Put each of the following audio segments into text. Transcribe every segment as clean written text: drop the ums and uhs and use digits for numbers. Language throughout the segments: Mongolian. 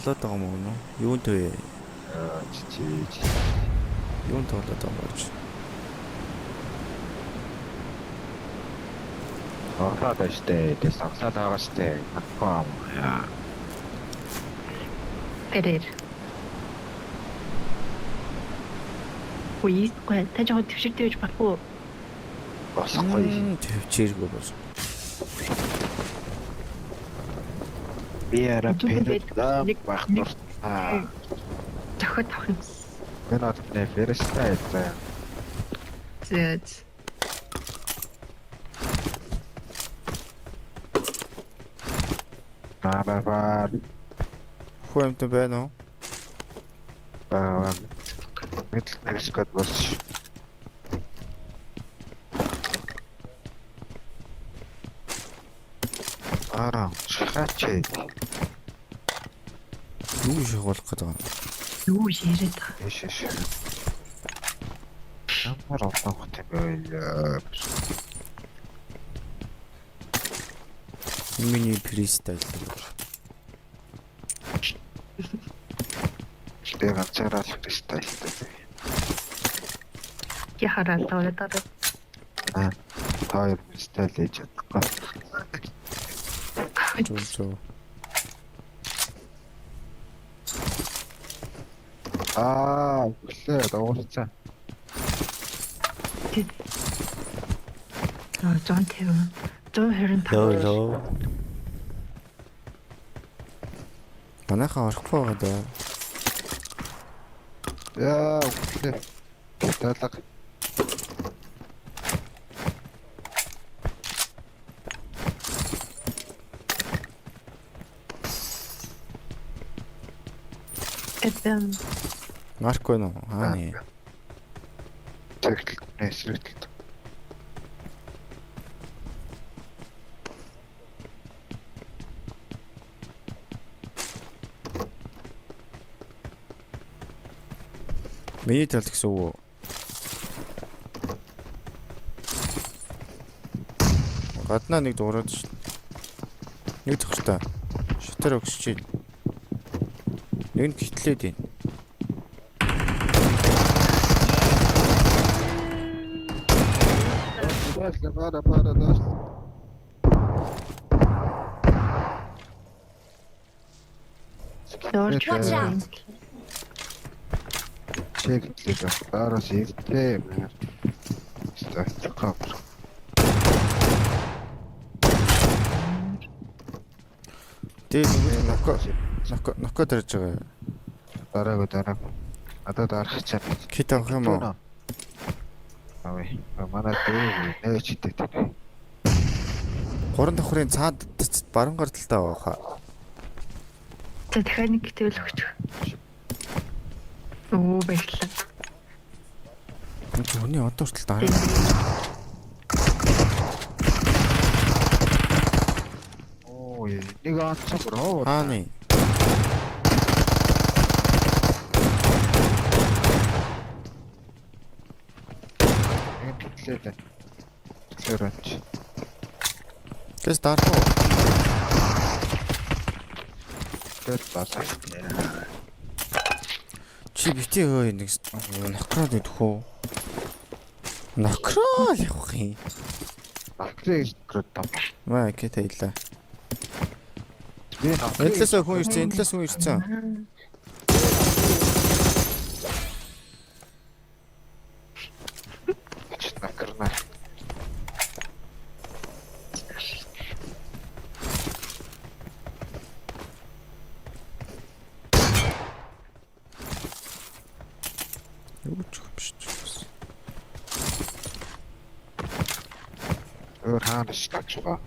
тоглоод байгаа юм уу? Юунд вэ? Юунд тоглоод байгаа юм бэ? Орлоод байна штэ. Тэс орлоод байгаа штэ. Аквам. Яа. Тэрээр. Үгүй та жоо төвшөртэй байж баггүй. Болохгүй. Төвчээргүй бол. Би арай Нэг байх дуртай. Зохиод авах юм. Ben artık neferi style. Зөөж. Баба. Хөөмтэй байна уу? Мэтэл нэвсгэд болж. Шахаач. Юу шахуулах гэдэг юм? Юу яриад байгаа. Эшш. Ямар олоох юм бэ? Миний фристайл. Тэгээ ганцаараа л фристайл. Яхараад таваад. Таяр фристайл хийж чадахгүй. Зөө. Өглөө дууссан. Жон тэв. 125. Лоо. Манайхаа орохгүй байгаа даа. Яа, өглөө. Талаг. Этэм. Марко нөө хааны. Тэгтэл нэсрэлт. Миний тал гэсэн үү? Гаднаа нэг дуурайд ш. Нэг тохиртой. Шатар өгсөж чинь. Нэг нь гитлээд байна. Бара даш. Watch out. Чеклэг араас иртээ. Статикап. Тэгээд ноко дэрж байгаа. Дараа. Одоо дарах чад. Кит авах юм уу? Авъя. Манай дөө нээчтэй тэр. Гурван давхрын цаад баруун гарталтаа авах. За дахиад нэг гэтэл өгч. Оо баярлалаа. Өний одоо хүртэл дараа. Оо, нэг анцаа бро. Хааны. Тэглээд. Тэглээч. Тэс дараа. Тэт басаа. Чи бити өө нэг нокроод идэх үү? Нокроо явах юм. Акрыг гэрдам. Маа кэтэй илээ. Би Энэтлээс хүн ирсэн. Накарна. Юу ч юм биш. Өөр хаанаас тачгаа.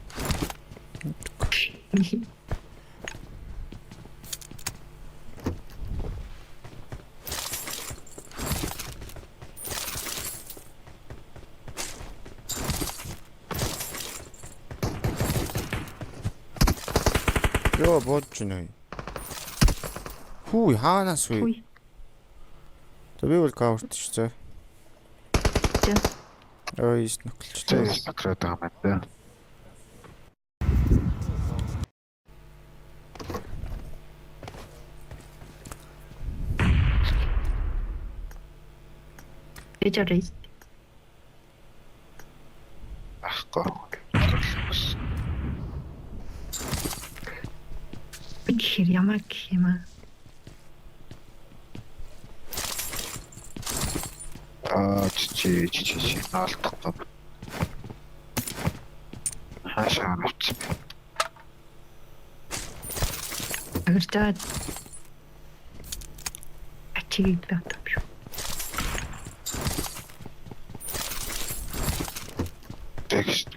Йоо бодж нэ. Хүү хаанаас вэ? Үгүй. Би бол каурт шүү. За. Ой, ноклч. Тэс накраад байгаа юм байна. Гэж арай. Ахгүй. Ихэр ямар гэх юм аа. Чи наалтах. Хаашаа авч. Агартаад ачиг байтав шүү. Текст.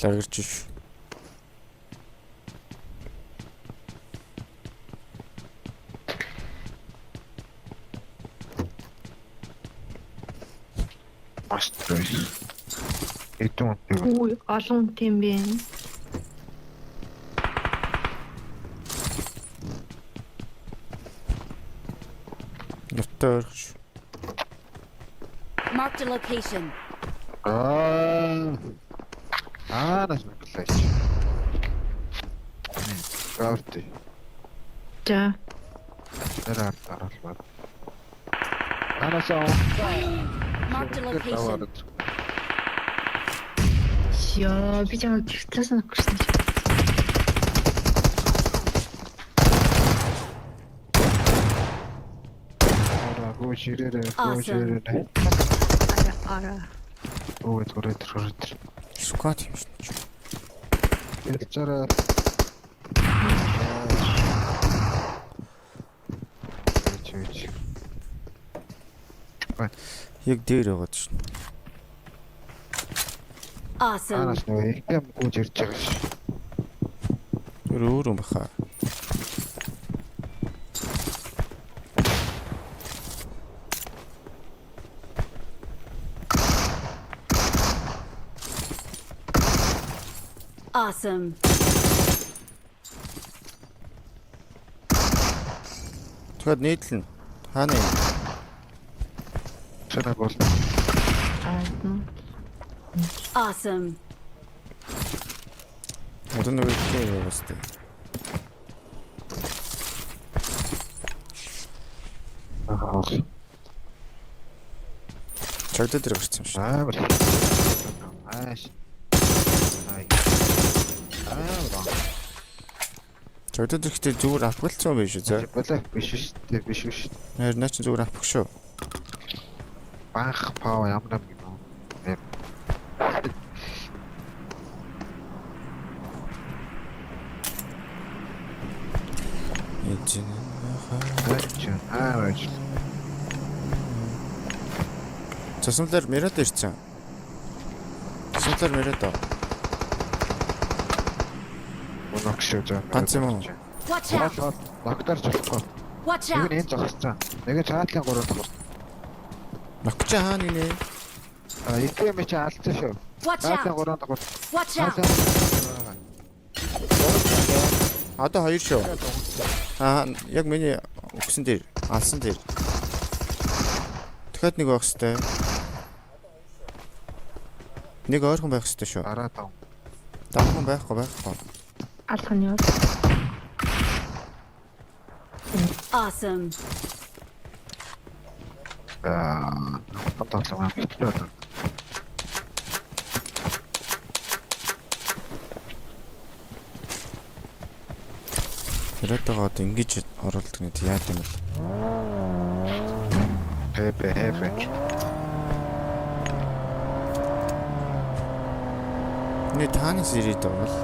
Лагерч ш. Мастер. Этон. Үй олон тийм бэ. Нутаа өргөж. Marked a location. Нас плейс. Гавти. За. Дараалал. Анасаа. Marked a location. Яа, би чамд гихтээс нөхөрсөн чи. Гочирэрэ. Ара. Ой, төрөө. Сквад юм шүү. Элчара. Чич. Яг дээр байгаа шүү. Awesome. Анаас нөө юм гүйж ирж байгаа ш. Өөр юм баха. Awesome. Тэгэхэд нийтлэн хаана юм? Чанаа бол. Awesome. Одоо нэг тийм байгаас тээ. Чагтад дээр гарсан юм шүү. Ааш. Чагтад ирэхдээ зүгээр авахгалцсан байх шүү зөө. Болоо биш шүү. Нэр наа чи зүгээр авах шүү. Баах паа ямар юм. Эцэн Аач. Засамлаар мэрад ирсэн. Засамлаар мэрад. Унагшоо жаа. Ганц юм уу? Watch out. Багтаарч болохгүй. Watch Нэг out. нь энэ зогссон. Нэг нь чаатлын 3 дахь. Ногч хаана гинэ? Итгэм чи алдсан шүү. Watch Чаатлын out. 3 дахь. Watch out. Одоо хоёр шүү. Яг миний өгсөн дээр, алсан дээр. Дахиад нэг байх хэвээр. Нэг ойрхон байх хэвээр шүү. Дараа тав. Давхан байхгүй. Алхан яа. Awesome. Баталгаа хийлээ. Тэрэттэйгээ одоо ингэж оруулдаг нэг яа гэм бэл. Хэпэ. Нэг танаас ирээд бол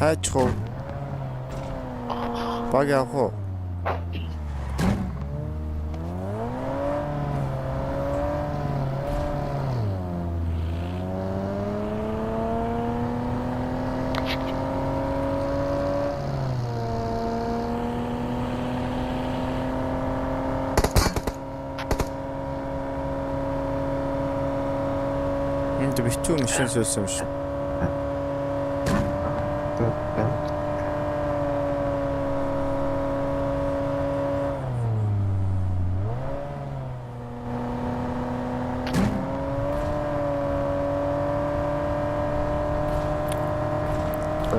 хайч хоо баг явах уу? Энд битүү машин суусан юм шиг.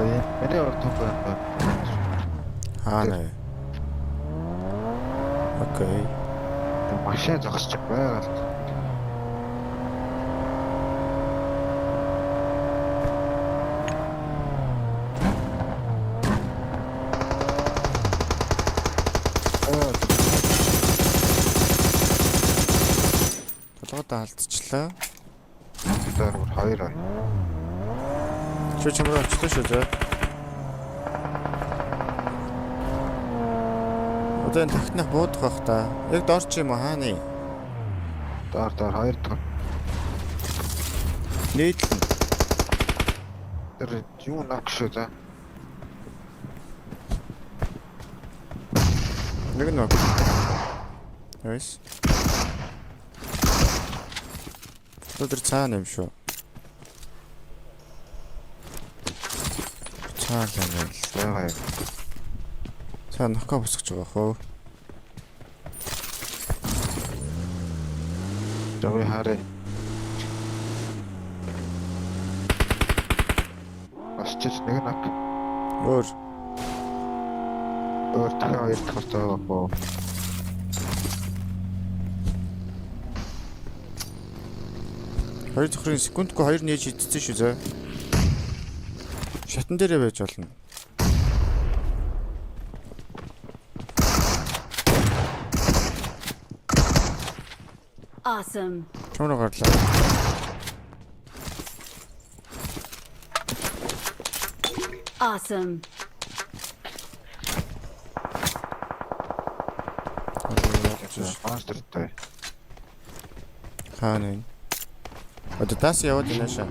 Миний ордон байна. Аа нэ. Окей. Машин зогсож байгаа. Толгойдоо алдчихлаа. Тэр хоёр. Чи чамраа очлоо шүү зөө. Одоо энэ тахнах буудах бах та. Яг дор чи юм уу хааны? Доор хоёр дахь. Нийтлэн. Тэр юу нах шүү за. Нэг нь. Nice. Өдөр цаана юм шүү. Цаана юм л. Яагаад? Цаана нөхөө босгож байгаа хөө. Жавь хараа. Асчиж нэг нах. Өөр дахь хоёр дахь таагаа. хоёр давхрын секундгүй хоёр нээж идсэн шүү зөө. Шатан дээрээ байж болно. Awesome. Чамраа гарлаа. Awesome. Монстертэй. Хаана вэ? Одоо тас яваад байна шаа.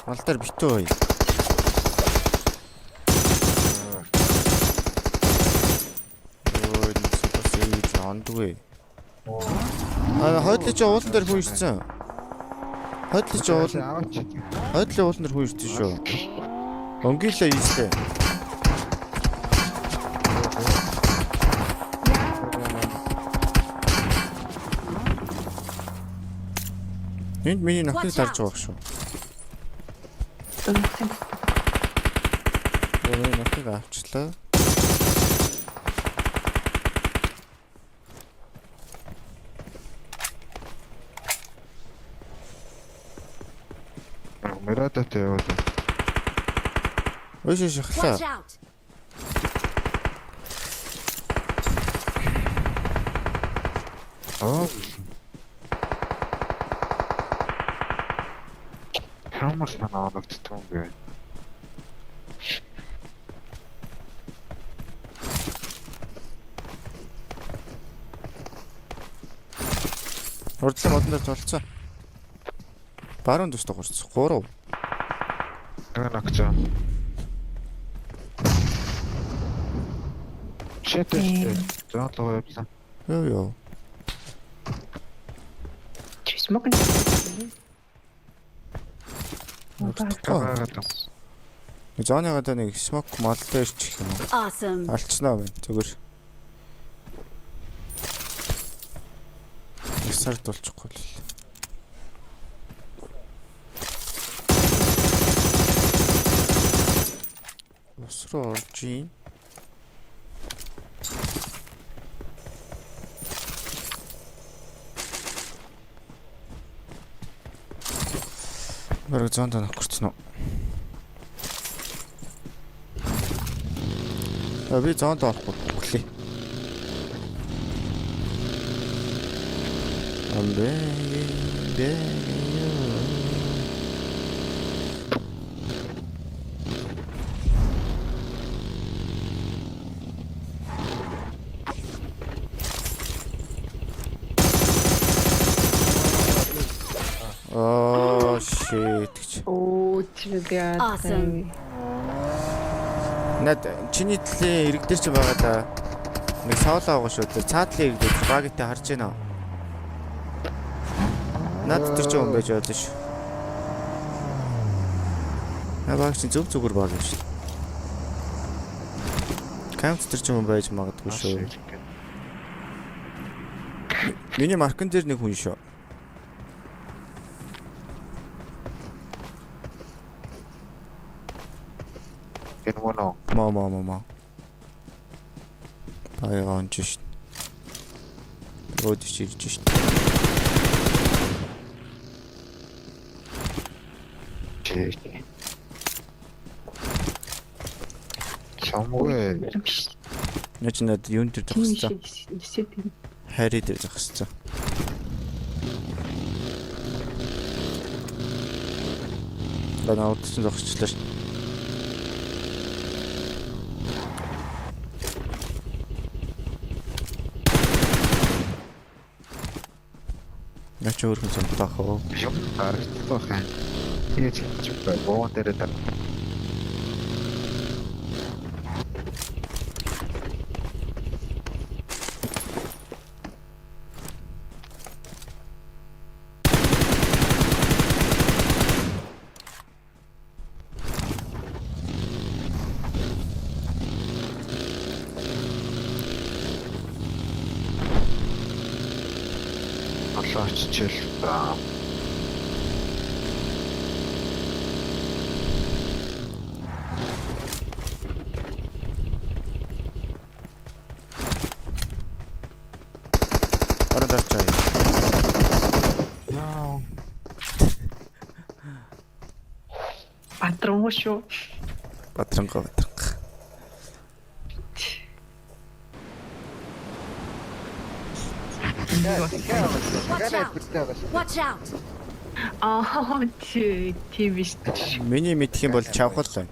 Алтар битүү бай. Ой, супер сэж андгүй. Хойдлын чи уулан дээр хүн ирсэн. Хойдлын чи уулан. Хойдлын уулан дээр хүн ирсэн шүү. Онгилаа ийстэй. Энд миний нөхөд тарж байгаа шүү. Ой, нөхөд авчлаа. Мерадатай яваад. Ой шахлаа. Watch out. Аа. Хамаас манай оногдсон юм бэ. Урдлын модон дээр толцсон. Баруун төс дуурсан. 3. Нэг нагчаа. Чэтэй. Заадлаа явсан. Йоо. Чи смок нь. Таагаад. Зооныгаа даа нэг смок малтай ирчих юм уу? Awesome. Алчнаа байна. Зүгээр. Их сар дулчихгүй л. Ус руу орж ийн. Бараг зонд нөхөрцөн үү? Би зонд орохгүй хүлээ. Амбэ. Oh shit. Оо чигээ. Awesome. Над чиний төлөө ирэг дээр ч байгаа да. Нэг соолоо байгаа шүү. Тэр цаадлын ирэг дээр багтай харж байна уу? Над тэр ч юм байж байгаа шүү. Набаг чи зөв зүгээр баг юм шүү. Камт тэр ч юм байж магадгүй шүү. Миний маркан дээр нэг хүн шүү. Моно. Мо. Баяга онч шít. Өөдөж ирж шít. Чээ. Чамгүй. Яч над юун дээр зогссон. Нисээд юм. Хайрын дээр зогссон. Бана утсан зогсчлаа шít. Яч өөрхөн зомтоох уу? Юм харагдсан хаа. Яаж ч бай боо дээр таа. Очичэл та. Орон дарчаа. Яа. Патрон шүү. Батранга. Watch out. Watch out. Тийм биш. Миний мэдх юм бол чавхал байна.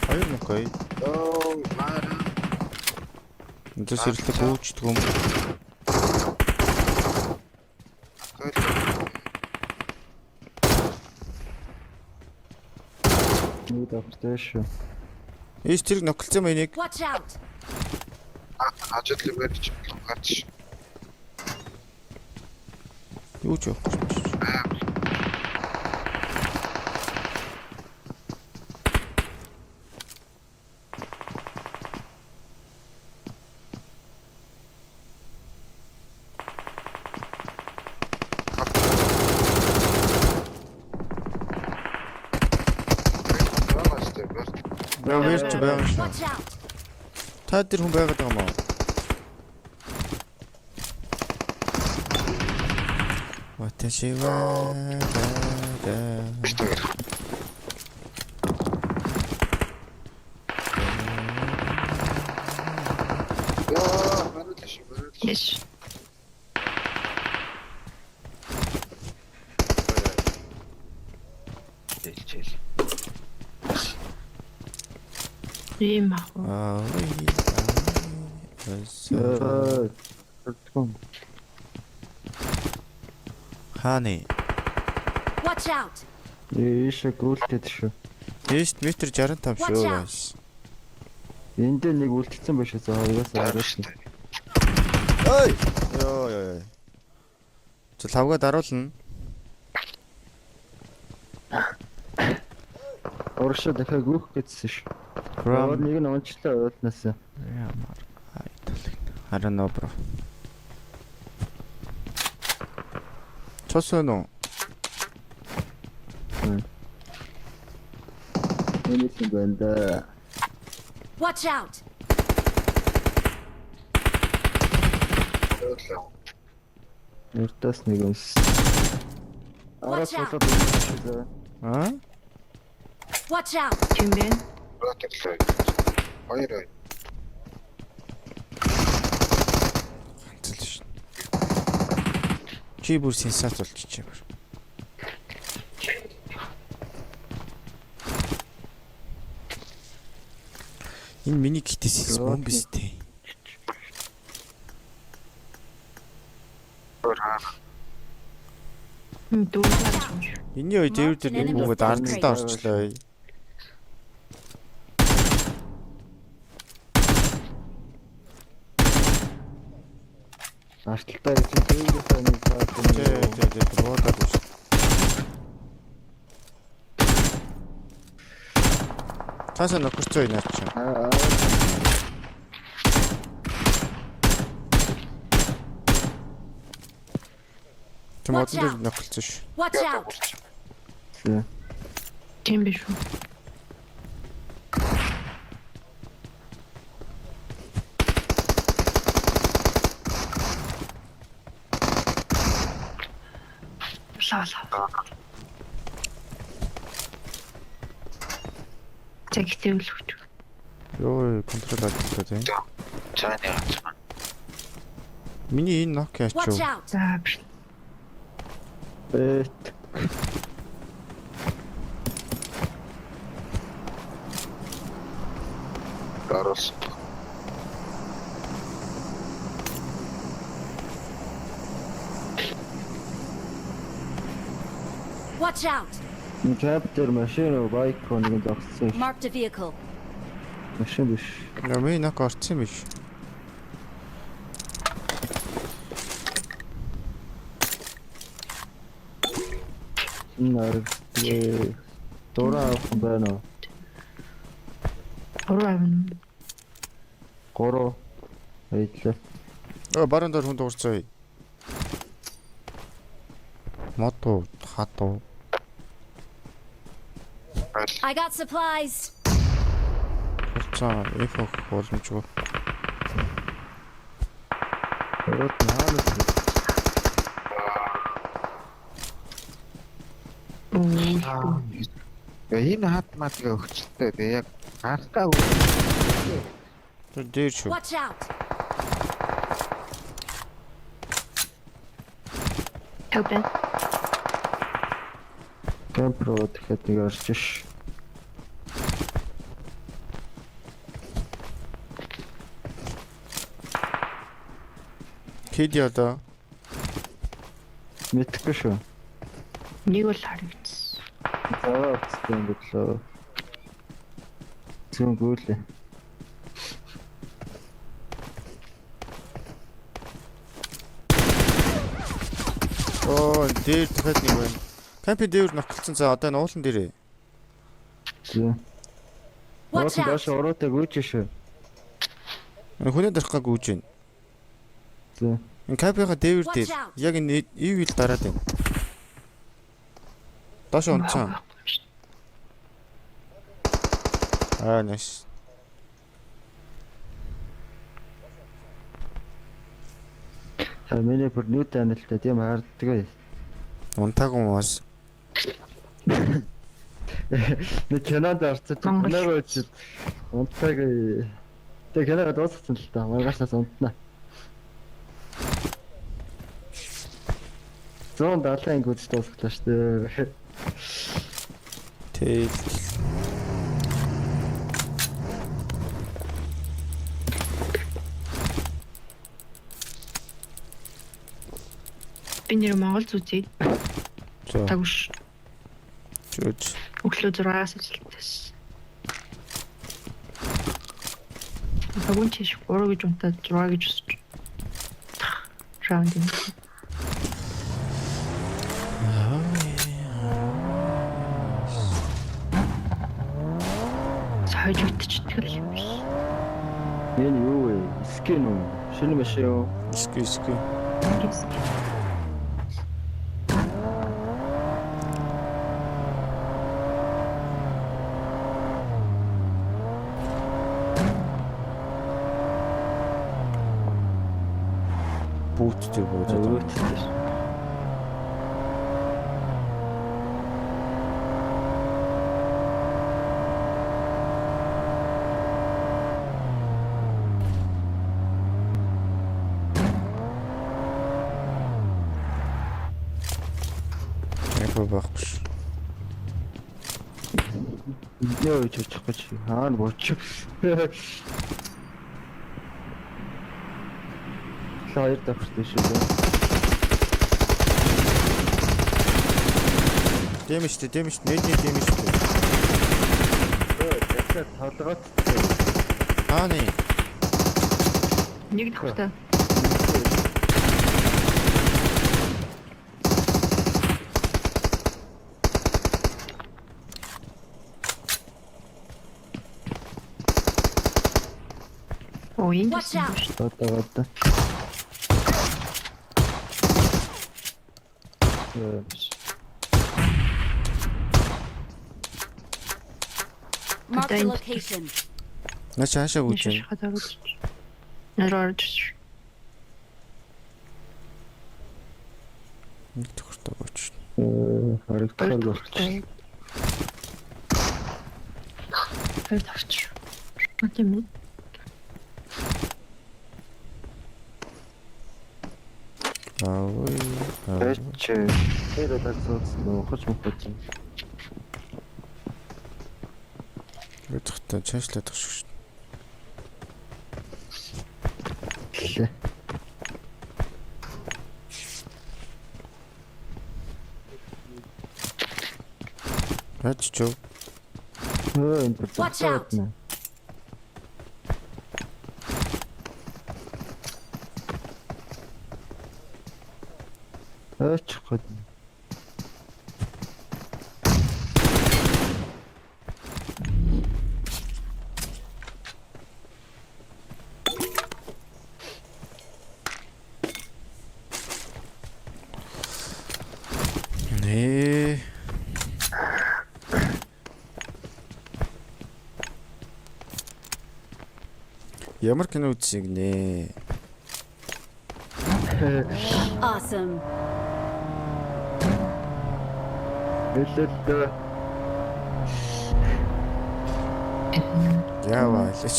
Хоёр нөхөй. Оо, мара. Өдөөс ирлээ гүйчдэг юм. Нэг давхртай шүү. Ийш тэрэг нөклцэн мэйник. Watch out. Ажил мэрч гарч. Юу ч явахгүй. Яавэрч байгаа шүү. Watch out. Та тэр хүн байгаад байгаа мó. Ваташи ва. Yes. Ийм аа. Тэгвэл Хааны. Watch out. ийшээ гүйлтэд шүү. Эст метр 65 шүү. guys. Энд дээр нэг үлдсэн байх шүү. За угаасаа араас нь. Ой. Йоо. Чи лавга даруулна. Оршоо дахиад гүөх гэсэн шүү. From Нэг нь онцлоо уудлнаас. ямар харин нөө бро. Чосон уу? Энэс юм байна. Watch out. Нэртас нэг юмс. Араас Watch out. болоод ирсэн шүү. Аа? Watch out. Тийм бэ. Хоёр. Ганцл шүү. Чи бүр сенсац болчихжээ бүр. Энэ миний гитээс бомб сте. Дүүрээ юм шүү. Энийн үе дээвэр дээр нэг хүмүүс ардталтаа орчлоо. Арталтаа ирсэн дээрээс нэг Тэ буудаад биш. Тасаа нөхөрцөө инаач. Тэ модон дээр нөхөлцсөн ш. Watch out! Зэ. Тийм биш үү? Лаа. Тэгтээ үлгэж. Йоо, контрол авчихлаа тийм. Цааны ганцхан. Миний энэ Nokia ч Watch юу? out! За биш. Бэт. Гарус. Watch out! Чаптер машин уу байк нэг зогссон ш. Marked a vehicle. Машин биш. Миний Nokia орцсон юм биш. Нар дураа авах юм байна уу? Орон. 3 Айдлаа. Баруун дээр хүн дуурцсан. Мото хатуу. I got supplies. Хурцаа эфх боломжгүй. Ороод наанаас. Энэ хатматга өгчлээ. Тэгээ яг гартаа Тэр дээр шүү. Watch out! Open. Кампро тэгэхэд нэг орж ш. Кэди одоо Мэдхгүй шүү. Нэг бол харагдсан. Заваа авчихсан гэдлөө. Зөнгөөлээ. оо дээр дахиад нэг байна. Кампи дээр нөхөлцсөн за одоо энэ уулан дээрээ. Зэ. Watch Ороод out! доош ороотой гүйж шүү. Хүнээ дарах гаг үүж байна. Зэ. Энэ кампига дээр Watch дээр out. яг энэ ивил дараад байна. Доош унцсан. Nice. Миний бүр нүд анилтай тийм харддаг. Унтаагүй мас. Нэг кинонд орцод Монгол. киног үзээд унтаг тэг киног дуусгасан л та. Маргаашнаас унтнаа. 170 анги үзэж дуусглаа шүү дээ. Тэгэл. Би нэр Монгол зүзээд За. тагш Чүж. өглөө 6-аас ажиллалтаас. Тагун чиш 3 гэж унтаад 6 гэж өсч. Раунд юм. Сойж ütчихдэг юм биш. Энэ юу вэ? Скин үү? Шинэ машин юу? Иски. Бүүт дээр бууж байгаа. Өөттэй. Байхгүй ш. Яа ч очих гэж хаана буучих. Хоёр давхртай шүү дээ. Дэмэжтэй нэг дэмэжтэй. Тэгэхээр толгойд Хааны. Нэг давхртай. Оо энэ Watch out! толгойд Mark the Thank you. location. Наач хаашаа Нэг үүж байна? шахаад орж. Нараарч. Нэг тохиртой бооч. Харагдахаар болчих. Хай тавч. Мөн. Ой. Тэч тэр тасууц нөхөж мөхөж. Өдөртөө чаашлаад тах шүү. Гэлээ. Хаач чөө. Энэ Watch out. Аач гот. Нээ. Ямар кино үзсийг нэ? Awesome. Элэлээ. Яаваа лээч.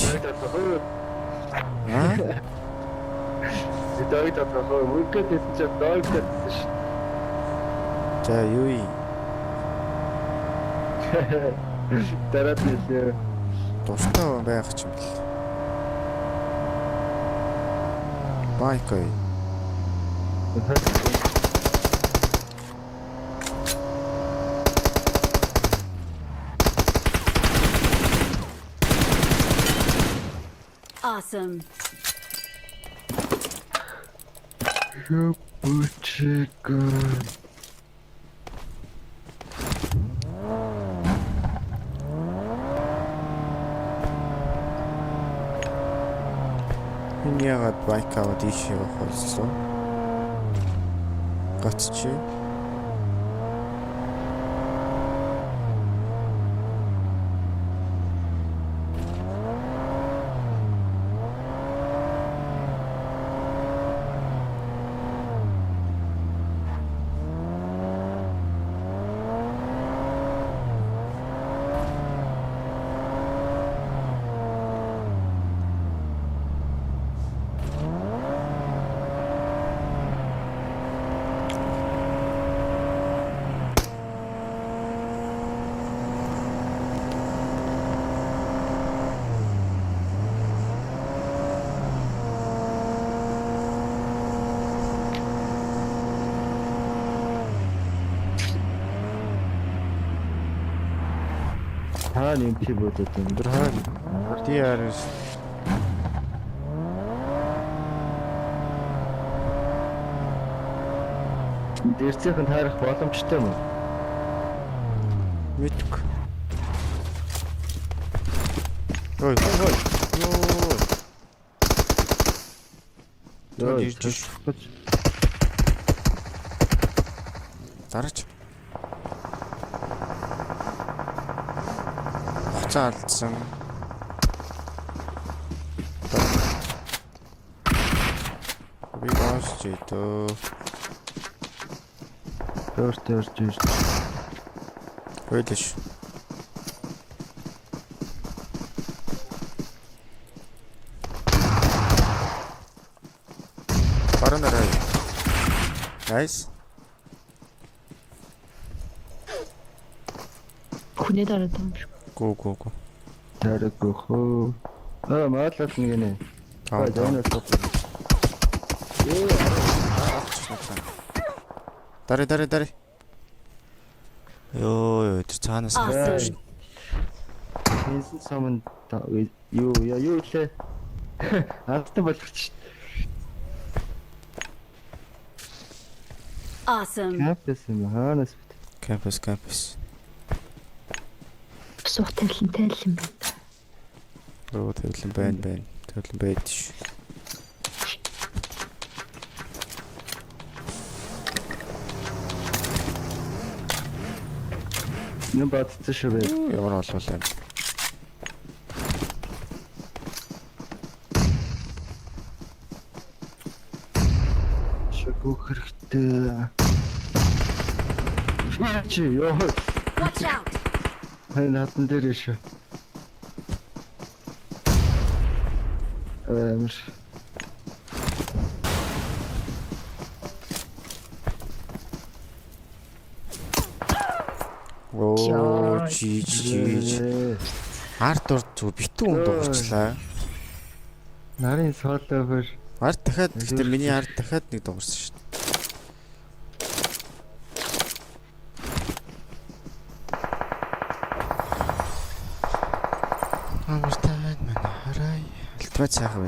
Аа? Дэвид атгахаа мөнгөд хэлж дог гэсэн ш. За юу юм? Дараад нэлээ. Тустай байх ч юм бэл. Байкой. Awesome. Бүчиг. Энэ ягаад байк аваад ийш явах болсон? Гацчи. Хаана юм чи бодод юм. TRS. Дэрцийнхэн таарах боломжтой юм уу? Мэдк. Ой. Йоо. Ирж шүү. Дараач. Хуцаа алдсан. Би бааш чийдөө. Төрч. Ойлш. Баранарай. Nice. Хүнээ дараад юм шиг. Го. Тараг хөө. Маалал нэг нэ. Таа. Дари. Йоо, тэр цаанаас Awesome. Хинсэн саман юу лээ. Анттай болгоч. Awesome. Капэс юм хаанаас бит. Campus. Суух тайлан байна. Руу тавилан байна. Тавилан байд ш. Нэг бадцсан шүү бай. Ямар олвол юм. Шагуу хэрэгтэй. Чи ёо. Watch out! Хай наатан дээр шүү. Амар. Оо жиж. Арт урд зүг битүү үнд дуурчлаа. Нарын соолоо хөр. Арт дахиад гэхдээ миний арт дахиад нэг дуурсан шүү дээ. Амар тань манай харай. Альтмат сайхан байж